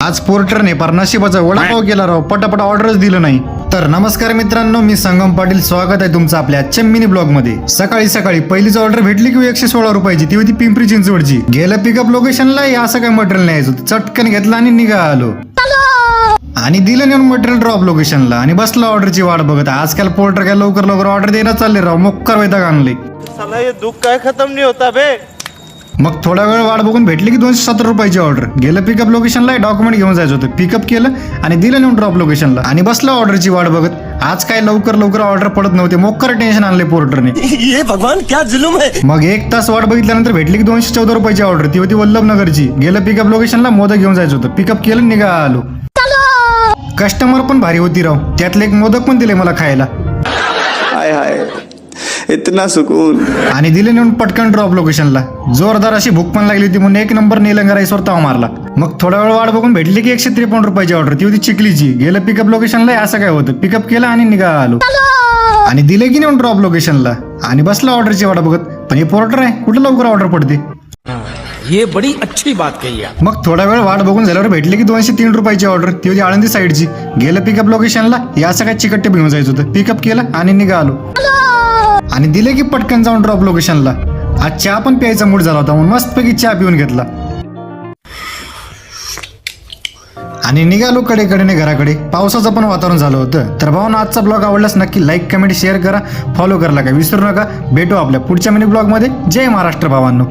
आज पोर्टरने पार नशिबाचा वडापाव केला राव, पटापट ऑर्डरच दिलं नाही. तर नमस्कार मित्रांनो, मी संगम पाटील, स्वागत आहे तुमचं आपल्या आजच्या मिनी ब्लॉग मध्ये. सकाळी सकाळी पहिलीच ऑर्डर भेटली की 116 रुपयाची, ती होती पिंपरी चिंचवडची. गेलं पिकअप लोकेशनला, असं काय मटेरियल न्यायचं होतं, चटकन घेतलं आणि निघालो आणि दिलं नेऊन मटेरियल ड्रॉप लोकेशनला आणि बसलं ऑर्डरची वाट बघत. आजकाल पोर्टर काय लवकर लवकर ऑर्डर द्यायला चालले राव, मोक्कर वैताग आणले. साला ये दुख काय खत्म नहीं होता बे. मग थोडा वेळ वाट बघून भेटली की 217 रुपयाची ऑर्डर. गेलं पिकअप लोकेशनला, डॉक्युमेंट घेऊन जायचं होतं, पिकअप केलं आणि दिलं नेऊन ड्रॉप लोकेशनला आणि बसलं ऑर्डरची वाट बघत. आज काय लवकर लवकर ऑर्डर पडत नव्हते, मोक्कर टेन्शन आणले पोर्टरने. ये भगवान क्या जुलूम है. मग 1 तास वाट बघितल्यानंतर भेटली की 214 रुपयाची ऑर्डर, ती होती वल्लभनगरची. गेलं पिकअप लोकेशनला, मोदक घेऊन जायचं होतं, पिकअप केलं, निघालो. कस्टमर पण भारी होती राव, त्यातले एक मोदक पण दिले मला खायला. हाय हाय, इतना सुकून. आणि दिले नेऊन पटकन ड्रॉप लोकेशनला. जोरदार अशी भूक पण लागली होती म्हणून 1 नंबर निलंगा राईसवर ताव मारला. मग थोडा वेळ वाट बघून भेटली की 153 रुपयाची ऑर्डर, ती होती चिखलीची. गेलं पिकअप लोकेशनला, असं काय होतं, पिकअप केलं आणि निघालो. आणि दिले की नेऊन ड्रॉप लोकेशनला आणि बसला ऑर्डरची वाट बघत. पण हे पोर्टर आहे, कुठं लवकर ऑर्डर पडते. ये बड़ी अच्छी बात कही है. मग थोडा वेळ वाट बघून झाल्यावर भेटली की 203 रुपयाची ऑर्डर, ती होती आळंदी साईडची. गेलं पिकअप लोकेशनला, असं काय चिकट्टे घेऊन जायचं होतं, पिकअप केलं आणि निघालो. आणि दिले की पटकन जाऊन ड्रॉप लोकेशनला. आज चहा पण प्यायचा मूड झाला होता म्हणून मस्तपैकी चहा पिऊन घेतला आणि निघालो कडेकडेने घराकडे. पावसाचं पण वातावरण झालं होतं. तर भावना, आजचा ब्लॉग आवडल्यास नक्की लाईक, कमेंट, शेअर करा, फॉलो करायला काय विसरू नका. भेटू आपल्या पुढच्या मिनी ब्लॉग मध्ये. जय महाराष्ट्र भावांनो.